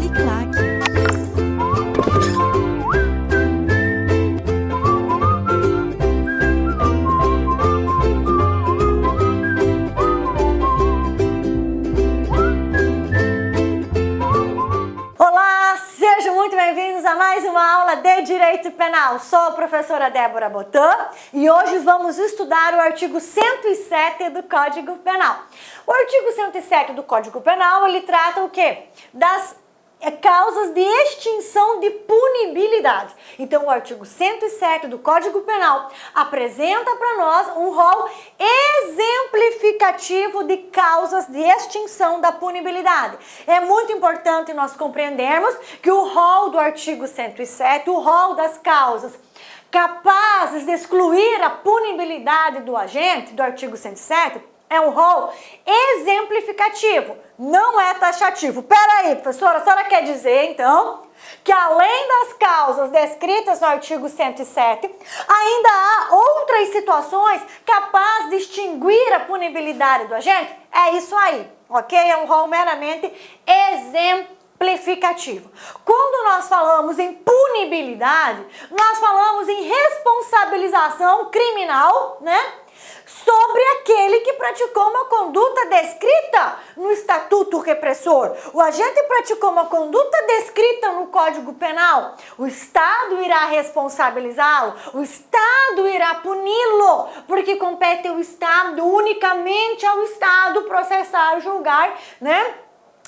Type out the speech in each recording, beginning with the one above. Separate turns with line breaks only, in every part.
Uniclac.
Olá, sejam muito bem-vindos a mais uma aula de Direito Penal. Sou a professora Débora Botan e hoje vamos estudar o artigo 107 do Código Penal. O artigo 107 do Código Penal, ele trata o quê? Das causas de extinção de punibilidade. Então, o artigo 107 do Código Penal apresenta para nós um rol exemplificativo de causas de extinção da punibilidade. É muito importante nós compreendermos que o rol do artigo 107, o rol das causas capazes de excluir a punibilidade do agente, do artigo 107, é um rol exemplificativo, não é taxativo. Peraí, professora, a senhora quer dizer, então, que além das causas descritas no artigo 107, ainda há outras situações capazes de extinguir a punibilidade do agente? É isso aí, ok? É um rol meramente exemplificativo. Quando nós falamos em punibilidade, nós falamos em responsabilização criminal, né? Sobre aquele que praticou uma conduta descrita no Estatuto Repressor. O agente praticou uma conduta descrita no Código Penal. O Estado irá responsabilizá-lo, o Estado irá puni-lo, porque compete ao Estado, unicamente ao Estado, processar, julgar, né?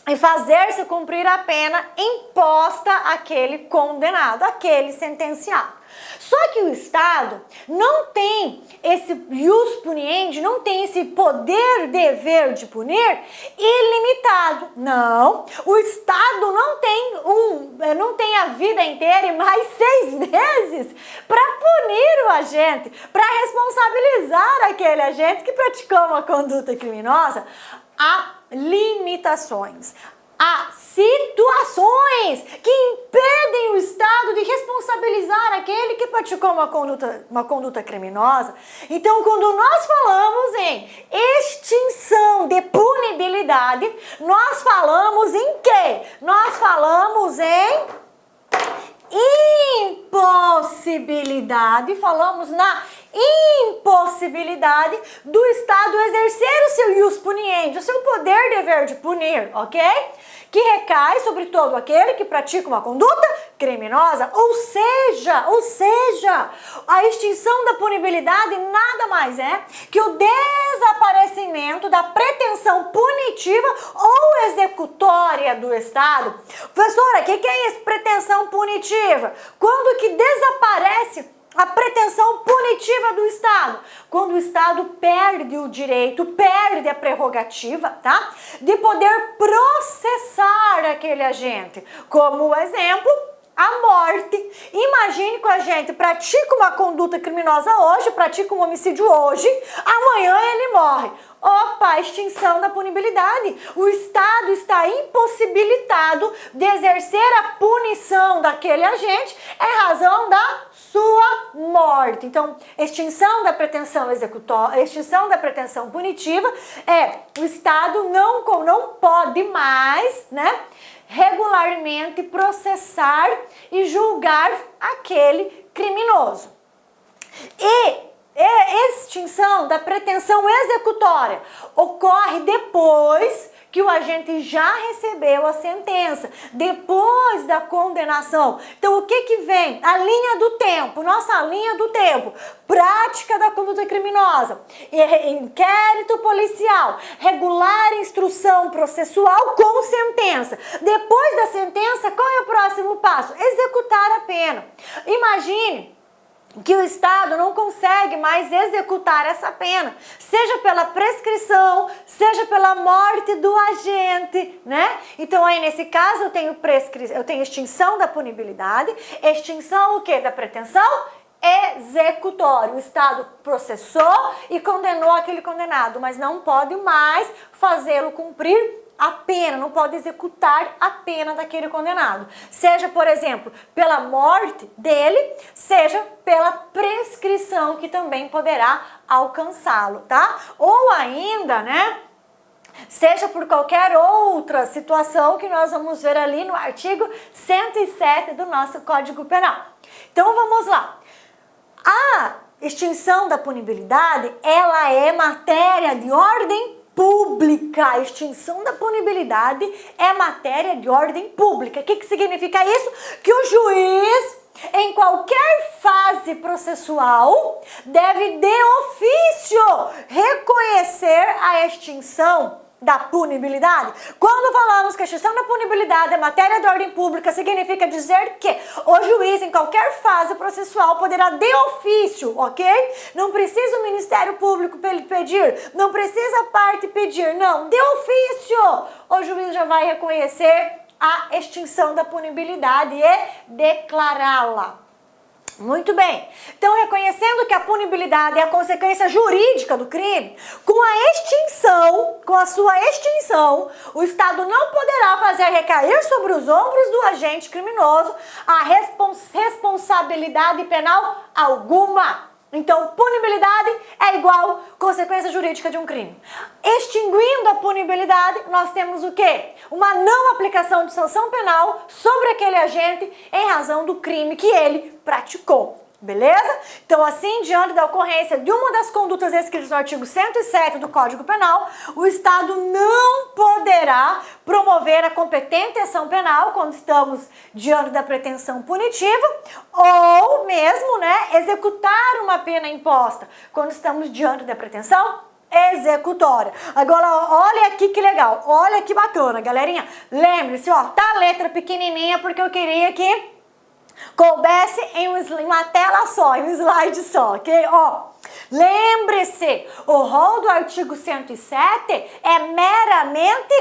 E fazer-se cumprir a pena imposta àquele condenado, àquele sentenciado. Só que o Estado não tem esse ius puniendi, não tem esse poder, dever de punir ilimitado. Não, o Estado não tem a vida inteira e mais 6 meses para punir o agente, para responsabilizar aquele agente que praticou uma conduta criminosa. Há limitações. Há situações que impedem o Estado de responsabilizar aquele que praticou uma conduta criminosa. Então, quando nós falamos em extinção de punibilidade, nós falamos em quê? Nós falamos em impossibilidade, falamos na impossibilidade do Estado exercer o seu ius puniendi, o seu poder dever de punir, ok? Que recai sobre todo aquele que pratica uma conduta criminosa, ou seja, a extinção da punibilidade nada mais é que o desaparecimento da pretensão punitiva ou executória do Estado. Professora, o que é isso, pretensão punitiva? Quando que desaparece a pretensão punitiva do Estado? Quando o Estado perde o direito, perde a prerrogativa, tá? De poder processar aquele agente. Como exemplo, a morte. Imagine que o agente pratica uma conduta criminosa hoje, pratica um homicídio hoje, amanhã ele morre. Opa, extinção da punibilidade. O Estado está impossibilitado de exercer a punição daquele agente em razão da sua morte. Então, extinção da pretensão executória, extinção da pretensão punitiva é o Estado não pode mais, né, regularmente processar e julgar aquele criminoso. E extinção da pretensão executória ocorre depois que o agente já recebeu a sentença, depois da condenação. Então, o que vem? A linha do tempo, nossa linha do tempo. Prática da conduta criminosa, inquérito policial, regular instrução processual com sentença. Depois da sentença, qual é o próximo passo? Executar a pena. Imagine que o Estado não consegue mais executar essa pena, seja pela prescrição, seja pela morte do agente, né? Então aí nesse caso eu tenho extinção da punibilidade, extinção o quê? Da pretensão executória. O Estado processou e condenou aquele condenado, mas não pode mais fazê-lo cumprir a pena, não pode executar a pena daquele condenado. Seja, por exemplo, pela morte dele, seja pela prescrição que também poderá alcançá-lo, tá? Ou ainda, né, seja por qualquer outra situação que nós vamos ver ali no artigo 107 do nosso Código Penal. Então vamos lá. A extinção da punibilidade, ela é matéria de ordem pública. A extinção da punibilidade é matéria de ordem pública. O que significa isso? Que o juiz, em qualquer fase processual, deve de ofício reconhecer a extinção da punibilidade. Quando falamos que a extinção da punibilidade é matéria de ordem pública, significa dizer que o juiz, em qualquer fase processual, poderá de ofício, ok? Não precisa o Ministério Público pedir, não precisa a parte pedir, não. De ofício, o juiz já vai reconhecer a extinção da punibilidade e declará-la. Muito bem. Então, reconhecendo que a punibilidade é a consequência jurídica do crime, com a sua extinção, o Estado não poderá fazer recair sobre os ombros do agente criminoso a responsabilidade penal alguma. Então, punibilidade é igual consequência jurídica de um crime. Extinguindo a punibilidade, nós temos o quê? Uma não aplicação de sanção penal sobre aquele agente em razão do crime que ele praticou. Beleza? Então, assim, diante da ocorrência de uma das condutas escritas no artigo 107 do Código Penal, o Estado não poderá promover a competente ação penal quando estamos diante da pretensão punitiva ou mesmo, executar uma pena imposta quando estamos diante da pretensão executória. Agora, olha aqui que legal, olha que bacana, galerinha. Lembre-se, ó, tá a letra pequenininha porque eu queria que coubesse em uma tela só, em um slide só, ok? Ó, lembre-se, o rol do artigo 107 é meramente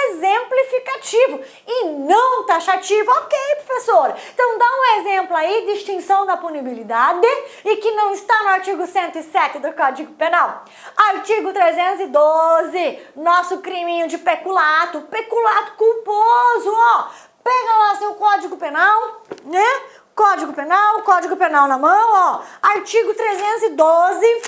exemplificativo e não taxativo, ok, professora? Então dá um exemplo aí de extinção da punibilidade e que não está no artigo 107 do Código Penal. Artigo 312, nosso criminho de peculato culposo, ó. Pega lá seu Código Penal, né? Código Penal na mão, ó. Artigo 312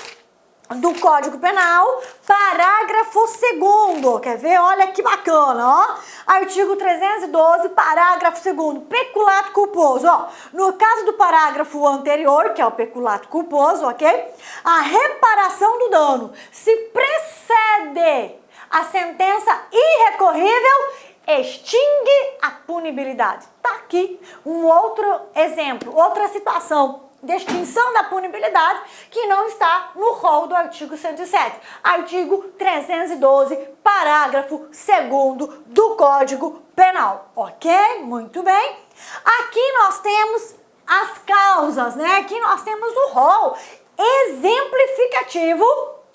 do Código Penal, parágrafo 2º. Quer ver? Olha que bacana, ó. Artigo 312, parágrafo 2º. Peculato culposo, ó. No caso do parágrafo anterior, que é o peculato culposo, ok? A reparação do dano se precede a sentença irrecorrível, extingue a punibilidade. Tá aqui um outro exemplo, outra situação de extinção da punibilidade que não está no rol do artigo 107. Artigo 312, parágrafo 2º do Código Penal. Ok? Muito bem. Aqui nós temos as causas, né? Aqui nós temos o rol exemplificativo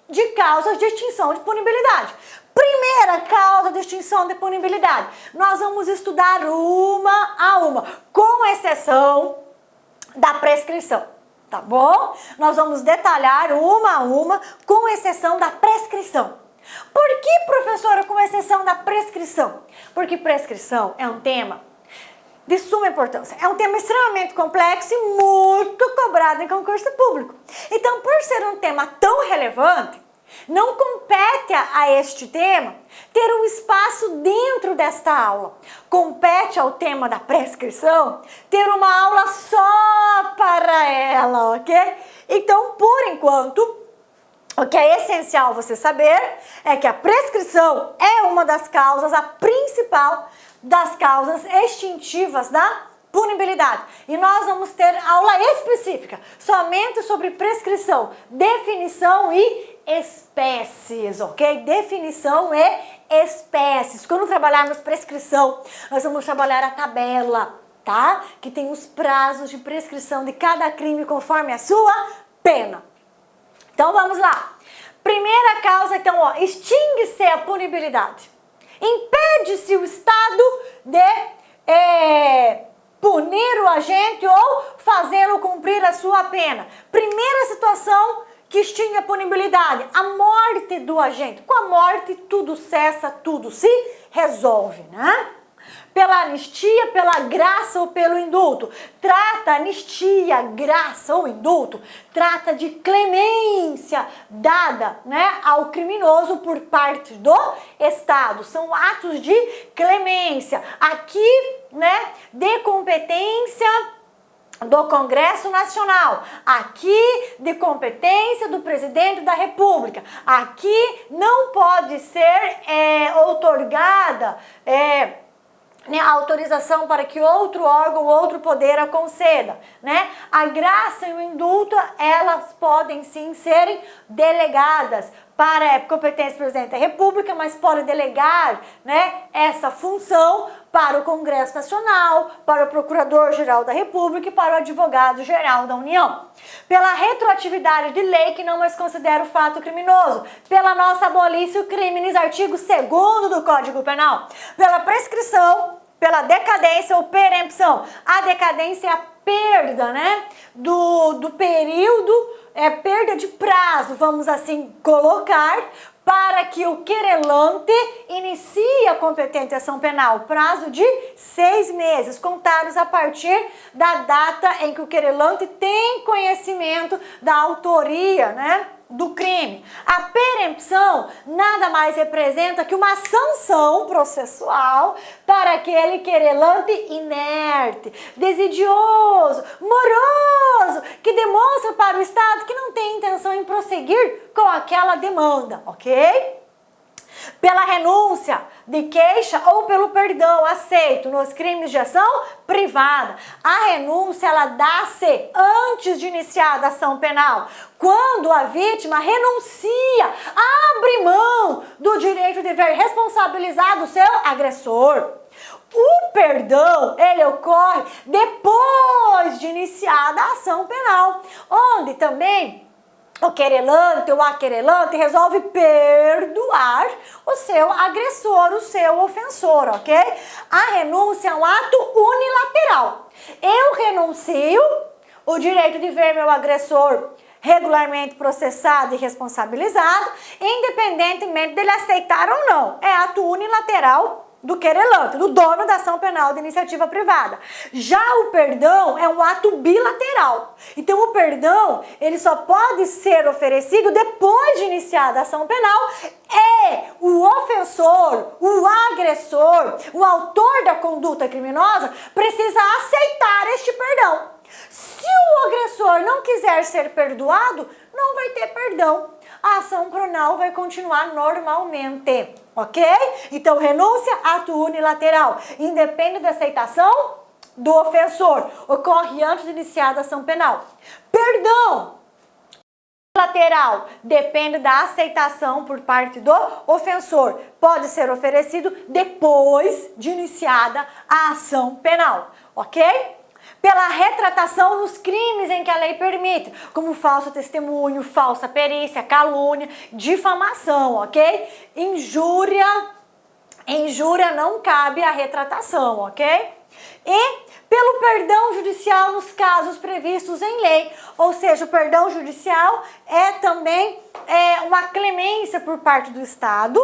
de causas de extinção de punibilidade. Primeira causa de extinção de punibilidade, nós vamos estudar uma a uma, com exceção da prescrição, tá bom? Nós vamos detalhar uma a uma, com exceção da prescrição. Por que, professora, com exceção da prescrição? Porque prescrição é um tema de suma importância. É um tema extremamente complexo e muito cobrado em concurso público. Então, por ser um tema tão relevante, não compete a este tema ter um espaço dentro desta aula. Compete ao tema da prescrição ter uma aula só para ela, ok? Então, por enquanto, o que é essencial você saber é que a prescrição é uma das causas, a principal das causas extintivas da punibilidade. E nós vamos ter aula específica somente sobre prescrição, definição e espécies, ok? Definição e espécies. Quando trabalharmos prescrição, nós vamos trabalhar a tabela, tá? Que tem os prazos de prescrição de cada crime conforme a sua pena. Então vamos lá. Primeira causa, então, ó, extingue-se a punibilidade. Impede-se o Estado de punir o agente ou fazê-lo cumprir a sua pena. Primeira situação que extingue a punibilidade, a morte do agente. Com a morte tudo cessa, tudo se resolve, né? pela anistia, pela graça ou pelo indulto. Trata anistia, graça ou indulto, trata de clemência dada, né, ao criminoso por parte do Estado. São atos de clemência. Aqui, né, de competência do Congresso Nacional, aqui de competência do Presidente da República. Aqui não pode ser outorgada né, autorização para que outro órgão, outro poder a conceda, né? A graça e o indulto, elas podem sim serem delegadas para a competência do Presidente da República, mas pode delegar, né, essa função para o Congresso Nacional, para o Procurador-Geral da República e para o Advogado-Geral da União. Pela retroatividade de lei que não mais considera o fato criminoso, pela nossa abolício crimes, artigo 2º do Código Penal, pela prescrição, pela decadência ou perempção. A decadência é a perda, né, do período, perda de prazo, vamos assim colocar, para que o querelante inicie a competente ação penal, prazo de 6 meses, contados a partir da data em que o querelante tem conhecimento da autoria, né, do crime. A perempção nada mais representa que uma sanção processual para aquele querelante inerte, desidioso, moroso, que demonstra para o Estado que não tem intenção em prosseguir com aquela demanda, ok? Pela renúncia de queixa ou pelo perdão aceito nos crimes de ação privada. A renúncia, ela dá-se antes de iniciada a ação penal, quando a vítima renuncia, abre mão do direito de ver responsabilizado o seu agressor. O perdão, ele ocorre depois de iniciada a ação penal, onde também o querelante ou a querelante resolve perdoar o seu agressor, o seu ofensor, ok? A renúncia é um ato unilateral. Eu renuncio o direito de ver meu agressor regularmente processado e responsabilizado, independentemente dele aceitar ou não. É ato unilateral do querelante, do dono da ação penal de iniciativa privada. Já o perdão é um ato bilateral. Então o perdão, ele só pode ser oferecido depois de iniciada a ação penal e o ofensor, o agressor, o autor da conduta criminosa precisa aceitar este perdão. Se o agressor não quiser ser perdoado, não vai ter perdão. A ação penal vai continuar normalmente, ok? Então, renúncia, ato unilateral, independe da aceitação do ofensor, ocorre antes de iniciada a ação penal. Perdão lateral depende da aceitação por parte do ofensor, pode ser oferecido depois de iniciada a ação penal, ok? Pela retratação nos crimes em que a lei permite, como falso testemunho, falsa perícia, calúnia, difamação, ok? Injúria não cabe a retratação, ok? E pelo perdão judicial nos casos previstos em lei, ou seja, o perdão judicial é também uma clemência por parte do Estado,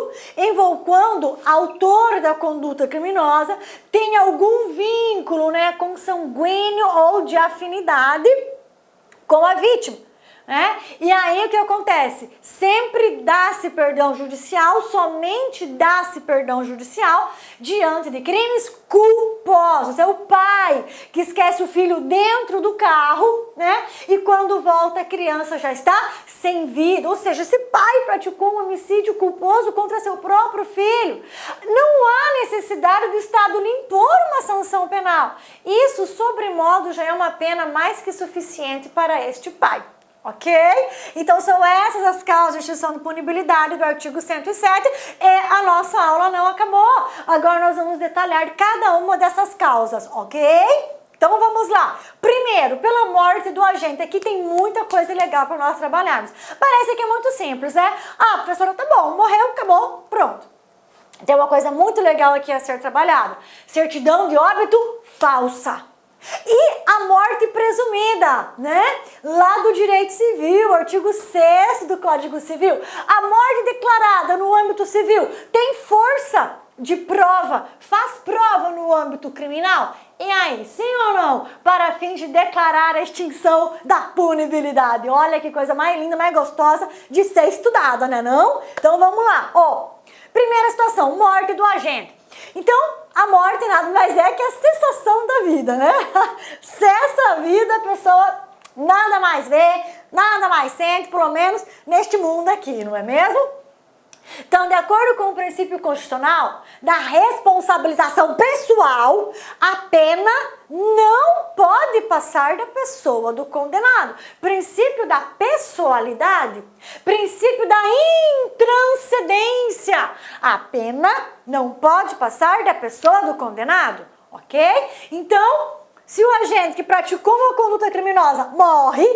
quando autor da conduta criminosa tem algum vínculo, né, consanguíneo ou de afinidade com a vítima. E aí o que acontece? Sempre dá-se perdão judicial, somente dá-se perdão judicial diante de crimes culposos. É o pai que esquece o filho dentro do carro, né? E quando volta a criança já está sem vida. Ou seja, esse pai praticou um homicídio culposo contra seu próprio filho. Não há necessidade do Estado lhe impor uma sanção penal. Isso, sobremodo, já é uma pena mais que suficiente para este pai. Ok? Então são essas as causas de extinção de punibilidade do artigo 107 e a nossa aula não acabou. Agora nós vamos detalhar cada uma dessas causas, ok? Então vamos lá. Primeiro, pela morte do agente. Aqui tem muita coisa legal para nós trabalharmos. Parece que é muito simples, né? Ah, professora, tá bom, morreu, acabou, pronto. Tem uma coisa muito legal aqui a ser trabalhada. Certidão de óbito falsa. E a morte presumida, né? Lá do direito civil, artigo 6º do Código Civil. A morte declarada no âmbito civil tem força de prova, faz prova no âmbito criminal? E aí, sim ou não? Para fins de declarar a extinção da punibilidade. Olha que coisa mais linda, mais gostosa de ser estudada, né não? Então vamos lá, ó. Primeira situação, morte do agente. Então, a morte nada mais é que a cessação da vida, né? Cessa a vida, a pessoa nada mais vê, nada mais sente, pelo menos neste mundo aqui, não é mesmo? Então, de acordo com o princípio constitucional da responsabilização pessoal, a pena não pode passar da pessoa do condenado. Princípio da pessoalidade, princípio da intranscendência. A pena não pode passar da pessoa do condenado, ok? Então, se o agente que praticou uma conduta criminosa morre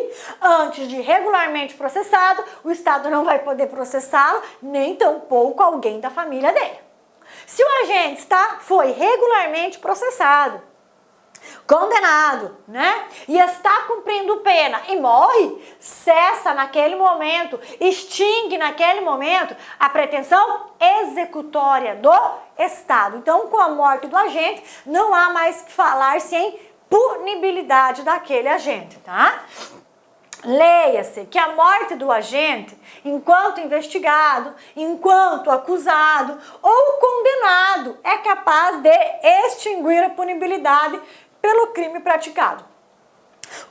antes de regularmente processado, o Estado não vai poder processá-lo, nem tampouco alguém da família dele. Se o agente foi regularmente processado, condenado, né, e está cumprindo pena e morre, cessa naquele momento, extingue naquele momento a pretensão executória do Estado. Então, com a morte do agente, não há mais que falar-se em punibilidade daquele agente, tá? Leia-se que a morte do agente, enquanto investigado, enquanto acusado ou condenado, é capaz de extinguir a punibilidade pelo crime praticado.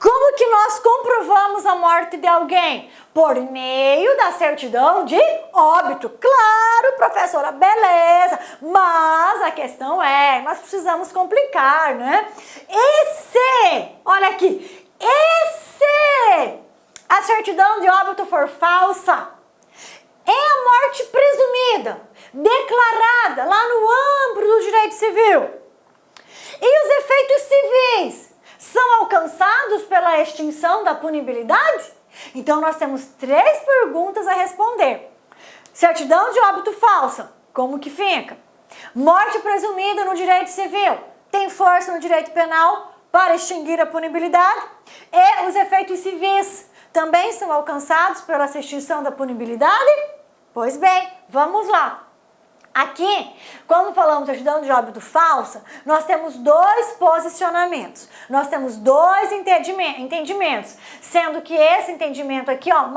Como que nós comprovamos a morte de alguém? Por meio da certidão de óbito. Claro, professora, beleza, mas a questão é, nós precisamos complicar, né? E se, olha aqui, e se a certidão de óbito for falsa? É a morte presumida, declarada lá no âmbito do direito civil. E os efeitos civis são alcançados pela extinção da punibilidade? Então, nós temos 3 perguntas a responder. Certidão de óbito falsa, como que fica? Morte presumida no direito civil, tem força no direito penal para extinguir a punibilidade? E os efeitos civis também são alcançados pela extinção da punibilidade? Pois bem, vamos lá. Aqui, quando falamos de certidão de óbito falsa, nós temos 2 posicionamentos. Nós temos 2 entendimentos, sendo que esse entendimento aqui, ó,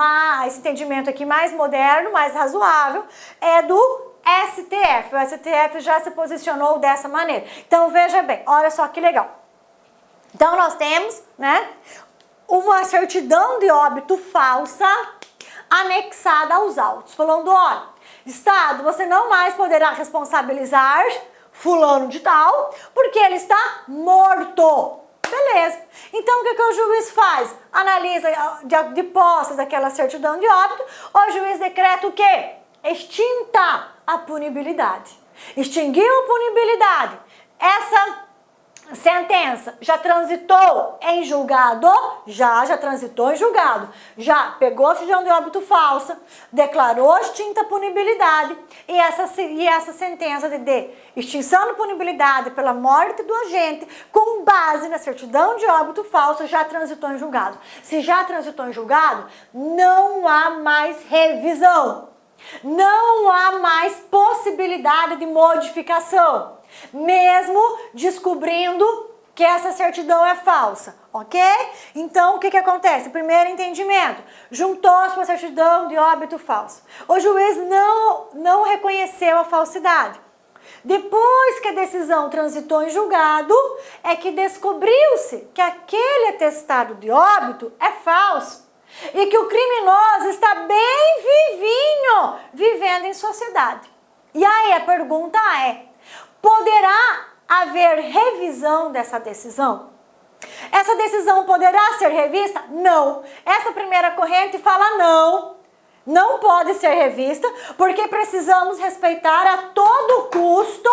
esse entendimento aqui mais moderno, mais razoável, é do STF. O STF já se posicionou dessa maneira. Então, veja bem, olha só que legal. Então, nós temos, né, uma certidão de óbito falsa anexada aos autos, falando, olha, Estado, você não mais poderá responsabilizar fulano de tal, porque ele está morto. Beleza. Então, o que o juiz faz? Analisa de posse daquela certidão de óbito, o juiz decreta o quê? Extinta a punibilidade. Extinguiu a punibilidade. Essa sentença já transitou em julgado? Já transitou em julgado. Já pegou a certidão de óbito falsa, declarou extinta a punibilidade e essa sentença de extinção da punibilidade pela morte do agente, com base na certidão de óbito falsa, já transitou em julgado. Se já transitou em julgado, não há mais revisão. Não há mais possibilidade de modificação, mesmo descobrindo que essa certidão é falsa, ok? Então, o que acontece? Primeiro entendimento, juntou-se com a certidão de óbito falso. O juiz não reconheceu a falsidade. Depois que a decisão transitou em julgado, é que descobriu-se que aquele atestado de óbito é falso. E que o criminoso está bem vivinho, vivendo em sociedade. E aí a pergunta é, poderá haver revisão dessa decisão? Essa decisão poderá ser revista? Não. Essa primeira corrente fala não. Não pode ser revista, porque precisamos respeitar a todo custo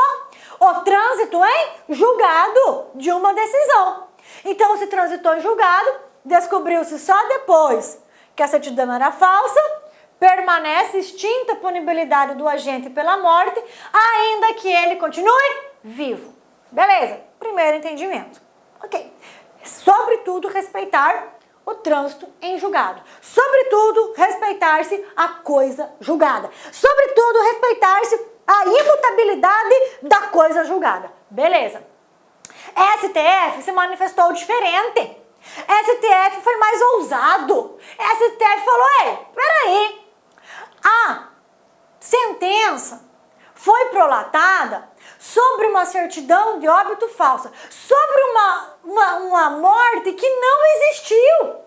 o trânsito em julgado de uma decisão. Então, se transitou em julgado, descobriu-se só depois que a certidão era falsa, permanece extinta a punibilidade do agente pela morte, ainda que ele continue vivo. Beleza? Primeiro entendimento. Ok. Sobretudo, respeitar o trânsito em julgado. Sobretudo, respeitar-se a coisa julgada. Sobretudo, respeitar-se a imutabilidade da coisa julgada. Beleza. STF se manifestou diferente. STF foi mais ousado. STF falou, ei, peraí, a sentença foi prolatada sobre uma certidão de óbito falsa, sobre uma morte que não existiu.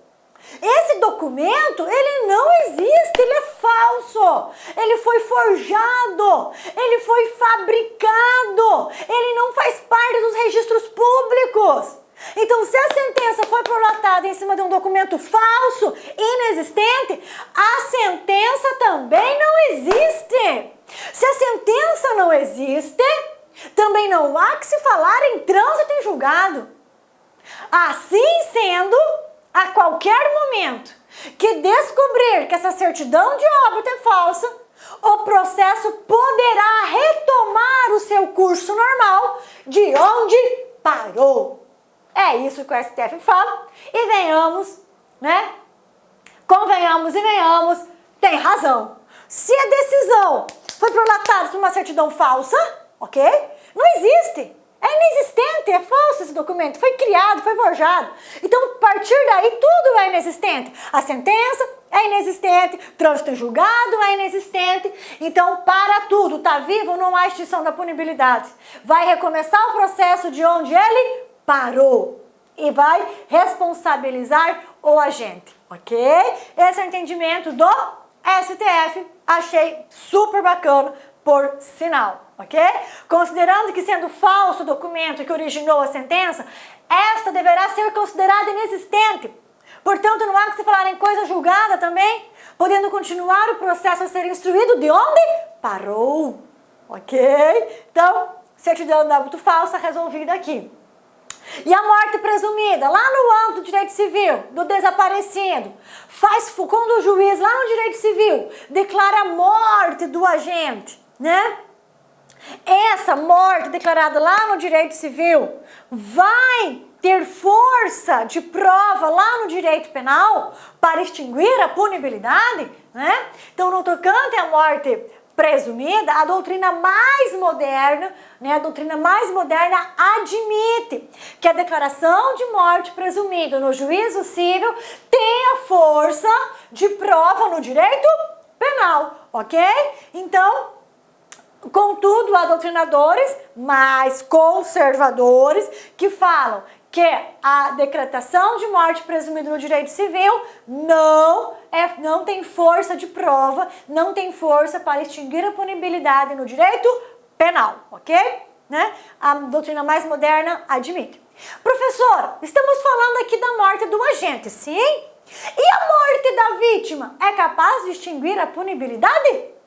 Esse documento, ele não existe, ele é falso, ele foi forjado, ele foi fabricado, ele não faz parte dos registros públicos. Então, se a sentença foi prolatada em cima de um documento falso, inexistente, a sentença também não existe. Se a sentença não existe, também não há que se falar em trânsito em julgado. Assim sendo, a qualquer momento que descobrir que essa certidão de óbito é falsa, o processo poderá retomar o seu curso normal de onde parou. É isso que o STF fala, e venhamos, né? Convenhamos e venhamos, tem razão. Se a decisão foi prolatada por uma certidão falsa, ok? Não existe. É inexistente, é falso esse documento, foi criado, foi forjado. Então, a partir daí, tudo é inexistente. A sentença é inexistente, trânsito em julgado é inexistente. Então, para tudo, tá vivo, não há extinção da punibilidade. Vai recomeçar o processo de onde ele parou e vai responsabilizar o agente, ok? Esse é o entendimento do STF, achei super bacana, por sinal, ok? Considerando que sendo falso o documento que originou a sentença, esta deverá ser considerada inexistente. Portanto, não há que se falar em coisa julgada também, podendo continuar o processo a ser instruído de onde parou, ok? Então, certidão de óbito falsa resolvida aqui. E a morte presumida, lá no âmbito do direito civil, do desaparecido, quando o juiz, lá no direito civil, declara a morte do agente, né? Essa morte declarada lá no direito civil vai ter força de prova lá no direito penal para extinguir a punibilidade, né? Então, no tocante à morte presumida, a doutrina mais moderna, né, admite que a declaração de morte presumida no juízo civil tem a força de prova no direito penal, ok? Então, contudo, há doutrinadores mais conservadores que falam que a decretação de morte presumida no direito civil não tem força de prova, não tem força para extinguir a punibilidade no direito penal, ok? Né? A doutrina mais moderna admite. Professora, estamos falando aqui da morte do agente, sim? E a morte da vítima é capaz de extinguir a punibilidade?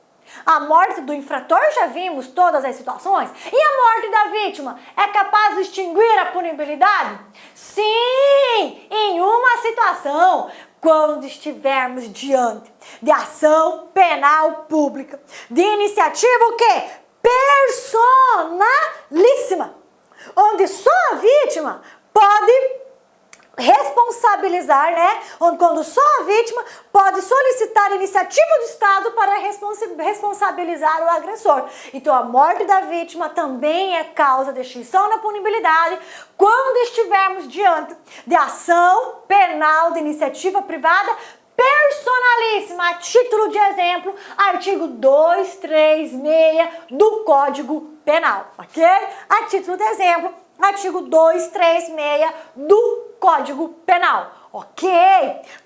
A morte do infrator, já vimos todas as situações. E a morte da vítima é capaz de extinguir a punibilidade? Sim, em uma situação, quando estivermos diante de ação penal pública, de iniciativa o quê? Personalíssima, onde só a vítima pode responsabilizar, né? Quando só a vítima pode solicitar iniciativa do Estado para responsabilizar o agressor. Então, a morte da vítima também é causa de extinção da punibilidade quando estivermos diante de ação penal de iniciativa privada personalíssima. A título de exemplo, artigo 236 do Código Penal, ok? A título de exemplo, artigo 236 do Código Penal, ok?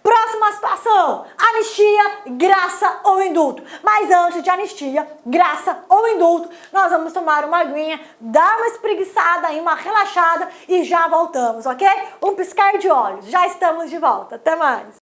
Próxima situação, anistia, graça ou indulto. Mas antes de anistia, graça ou indulto, nós vamos tomar uma aguinha, dar uma espreguiçada e uma relaxada e já voltamos, ok? Um piscar de olhos, já estamos de volta, até mais!